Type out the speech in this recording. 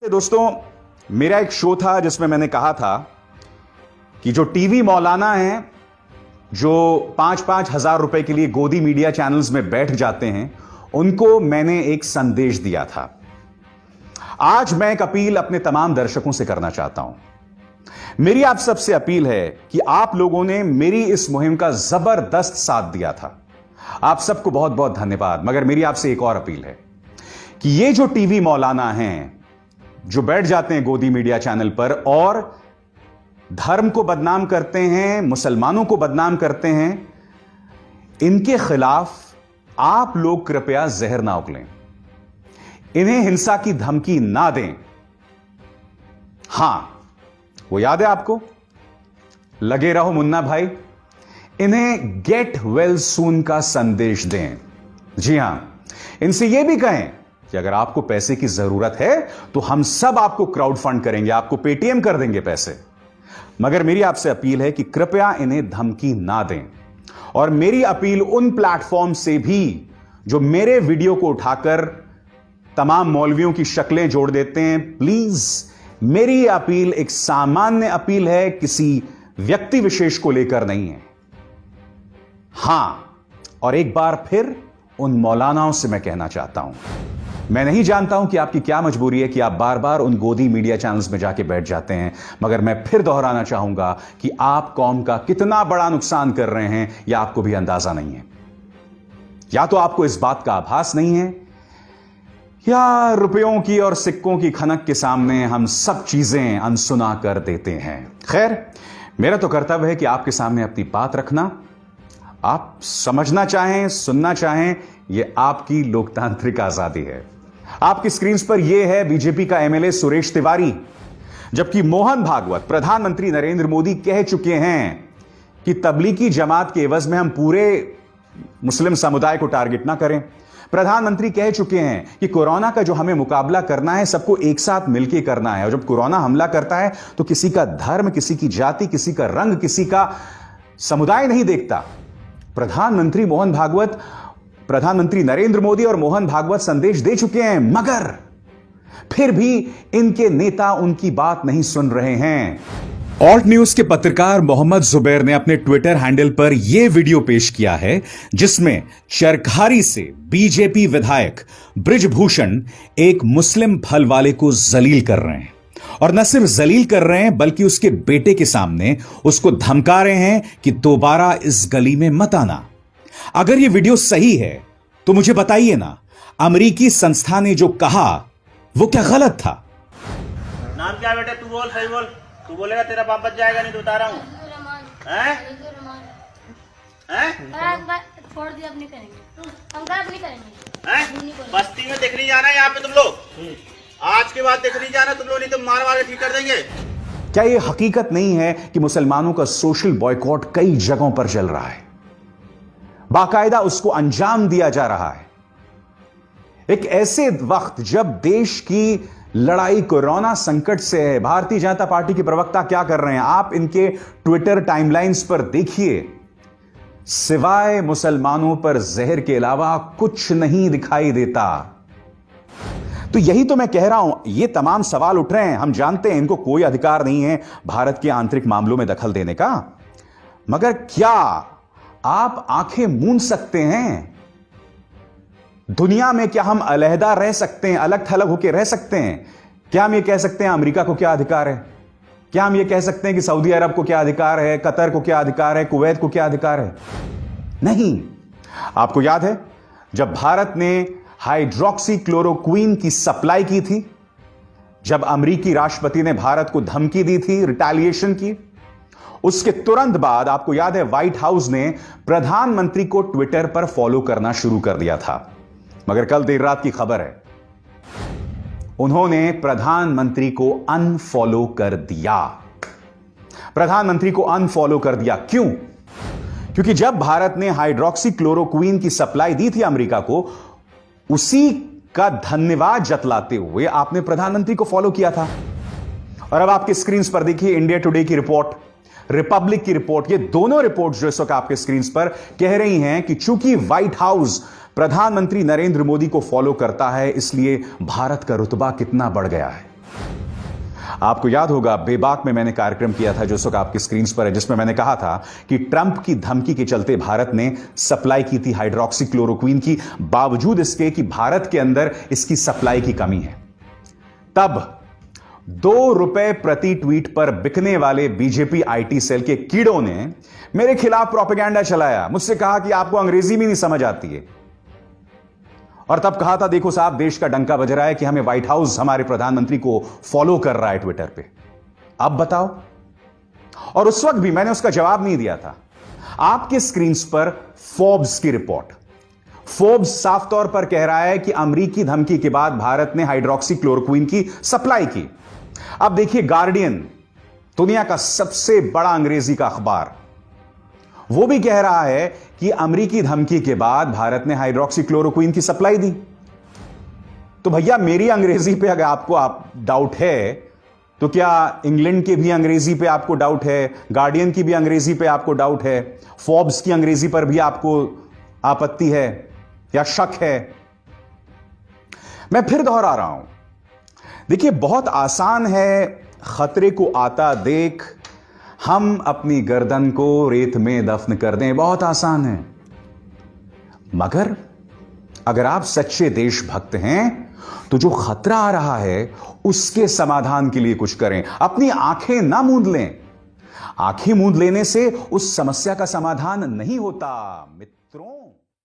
दोस्तों, मेरा एक शो था जिसमें मैंने कहा था कि जो टीवी मौलाना हैं, जो 5-5 हजार रुपए के लिए गोदी मीडिया चैनल्स में बैठ जाते हैं, उनको मैंने एक संदेश दिया था। आज मैं एक अपील अपने तमाम दर्शकों से करना चाहता हूं। मेरी आप सबसे अपील है कि आप लोगों ने मेरी इस मुहिम का जबरदस्त साथ दिया था। आप सबको बहुत बहुत धन्यवाद। मगर मेरी आपसे एक और अपील है कि ये जो टीवी मौलाना हैं, जो बैठ जाते हैं गोदी मीडिया चैनल पर और धर्म को बदनाम करते हैं, मुसलमानों को बदनाम करते हैं, इनके खिलाफ आप लोग कृपया जहर ना उगलें, इन्हें हिंसा की धमकी ना दें। हां, वो याद है आपको, लगे रहो मुन्ना भाई, इन्हें गेट वेल सून का संदेश दें। जी हां, इनसे यह भी कहें कि अगर आपको पैसे की जरूरत है तो हम सब आपको क्राउड फंड करेंगे, आपको पेटीएम कर देंगे पैसे। मगर मेरी आपसे अपील है कि कृपया इन्हें धमकी ना दें। और मेरी अपील उन प्लेटफॉर्म से भी जो मेरे वीडियो को उठाकर तमाम मौलवियों की शक्लें जोड़ देते हैं, प्लीज मेरी अपील एक सामान्य अपील है, किसी व्यक्ति विशेष को लेकर नहीं है। हां, और एक बार फिर उन मौलानाओं से मैं कहना चाहता हूं, मैं नहीं जानता हूं कि आपकी क्या मजबूरी है कि आप बार बार उन गोदी मीडिया चैनल्स में जाके बैठ जाते हैं, मगर मैं फिर दोहराना चाहूंगा कि आप कौम का कितना बड़ा नुकसान कर रहे हैं यह आपको भी अंदाजा नहीं है। या तो आपको इस बात का आभास नहीं है, या रुपयों की और सिक्कों की खनक के सामने हम सब चीजें अनसुना कर देते हैं। खैर, मेरा तो कर्तव्य है कि आपके सामने अपनी बात रखना। आप समझना चाहें, सुनना चाहें, यह आपकी लोकतांत्रिक आजादी है। आपकी स्क्रीन पर यह है बीजेपी का एमएलए सुरेश तिवारी, जबकि मोहन भागवत, प्रधानमंत्री नरेंद्र मोदी कह चुके हैं कि तबलीगी जमात के एवज में हम पूरे मुस्लिम समुदाय को टारगेट ना करें। प्रधानमंत्री कह चुके हैं कि कोरोना का जो हमें मुकाबला करना है, सबको एक साथ मिलकर करना है। और जब कोरोना हमला करता है तो किसी का धर्म, किसी की जाति, किसी का रंग, किसी का समुदाय नहीं देखता। प्रधानमंत्री नरेंद्र मोदी और मोहन भागवत संदेश दे चुके हैं, मगर फिर भी इनके नेता उनकी बात नहीं सुन रहे हैं। ऑल्ट न्यूज के पत्रकार मोहम्मद जुबैर ने अपने ट्विटर हैंडल पर यह वीडियो पेश किया है, जिसमें चरखारी से बीजेपी विधायक बृजभूषण एक मुस्लिम फल वाले को जलील कर रहे हैं। और न सिर्फ जलील कर रहे हैं, बल्कि उसके बेटे के सामने उसको धमका रहे हैं कि दोबारा इस गली में मत आना। अगर यह वीडियो सही है तो मुझे बताइए ना, अमेरिकी संस्था ने जो कहा वो क्या गलत था? नाम क्या बेटा? तू बोल, सही बोल। तू बोलेगा तेरा बाप बच जाएगा, नहीं तो बता रहा हूँ। छोड़ दिया, अब नहीं करेंगे, हम अब नहीं करेंगे। बस्ती में देख नहीं जाना यहाँ पे तुम लोग, आज के बाद देख नहीं जाना तुम लोग, नहीं तो मार मार के ठीक कर देंगे। क्या यह हकीकत नहीं है कि मुसलमानों का सोशल बॉयकॉट कई जगहों पर चल रहा है, बाकायदा उसको अंजाम दिया जा रहा है? एक ऐसे वक्त जब देश की लड़ाई कोरोना संकट से है, भारतीय जनता पार्टी के प्रवक्ता क्या कर रहे हैं? आप इनके ट्विटर टाइमलाइंस पर देखिए, सिवाय मुसलमानों पर जहर के अलावा कुछ नहीं दिखाई देता। तो यही तो मैं कह रहा हूं, ये तमाम सवाल उठ रहे हैं। हम जानते हैं इनको कोई अधिकार नहीं है भारत के आंतरिक मामलों में दखल देने का, मगर क्या आप आंखें मूंद सकते हैं? दुनिया में क्या हम अलहदा रह सकते हैं, अलग थलग होकर रह सकते हैं? क्या हम ये कह सकते हैं अमेरिका को क्या अधिकार है? क्या हम ये कह सकते हैं कि सऊदी अरब को क्या अधिकार है, कतर को क्या अधिकार है, कुवैत को क्या अधिकार है? नहीं। आपको याद है जब भारत ने हाइड्रोक्सी क्लोरोक्वीन की सप्लाई की थी, जब अमेरिकी राष्ट्रपति ने भारत को धमकी दी थी रिटेलिएशन की, उसके तुरंत बाद आपको याद है व्हाइट हाउस ने प्रधानमंत्री को ट्विटर पर फॉलो करना शुरू कर दिया था। मगर कल देर रात की खबर है, उन्होंने प्रधानमंत्री को अनफॉलो कर दिया। प्रधानमंत्री को अनफॉलो कर दिया। क्यों? क्योंकि जब भारत ने हाइड्रोक्सी क्लोरोक्वीन की सप्लाई दी थी अमेरिका को, उसी का धन्यवाद जतलाते हुए आपने प्रधानमंत्री को फॉलो किया था। और अब आपके स्क्रीन पर देखिए इंडिया टुडे की रिपोर्ट, रिपब्लिक की रिपोर्ट, ये दोनों रिपोर्ट जो इस वक्त आपके स्क्रीन पर कह रही हैं कि चूंकि व्हाइट हाउस प्रधानमंत्री नरेंद्र मोदी को फॉलो करता है, इसलिए भारत का रुतबा कितना बढ़ गया है। आपको याद होगा बेबाक में मैंने कार्यक्रम किया था जो इस वक्त आपकी स्क्रीन पर है, जिसमें मैंने कहा था कि ट्रंप की धमकी के चलते भारत ने सप्लाई की थी हाइड्रोक्सी क्लोरोक्वीन की, बावजूद इसके कि भारत के अंदर इसकी सप्लाई की कमी है। तब ₹2 प्रति ट्वीट पर बिकने वाले बीजेपी आईटी सेल के कीड़ों ने मेरे खिलाफ प्रोपेगेंडा चलाया, मुझसे कहा कि आपको अंग्रेजी भी नहीं समझ आती है। और तब कहा था देखो साहब, देश का डंका बज रहा है कि हमें व्हाइट हाउस हमारे प्रधानमंत्री को फॉलो कर रहा है ट्विटर पे। अब बताओ। और उस वक्त भी मैंने उसका जवाब नहीं दिया था। आपके स्क्रीन पर फोर्ब्स की रिपोर्ट, फोर्ब्स साफ तौर पर कह रहा है कि अमेरिकी धमकी के बाद भारत ने हाइड्रोक्सी क्लोरोक्वीन की सप्लाई की। अब देखिए गार्डियन, दुनिया का सबसे बड़ा अंग्रेजी का अखबार, वो भी कह रहा है कि अमेरिकी धमकी के बाद भारत ने हाइड्रोक्सी क्लोरोक्वीन की सप्लाई दी। तो भैया मेरी अंग्रेजी पे अगर आपको डाउट है, तो क्या इंग्लैंड के भी अंग्रेजी पे आपको डाउट है, गार्डियन की भी अंग्रेजी पे आपको डाउट है, फोर्ब्स की अंग्रेजी पर भी आपको आपत्ति है या शक है? मैं फिर दोहरा रहा हूं, देखिए बहुत आसान है खतरे को आता देख हम अपनी गर्दन को रेत में दफन कर दें, बहुत आसान है। मगर अगर आप सच्चे देशभक्त हैं तो जो खतरा आ रहा है उसके समाधान के लिए कुछ करें। अपनी आंखें ना मूंद लें। आंखें मूंद लेने से उस समस्या का समाधान नहीं होता।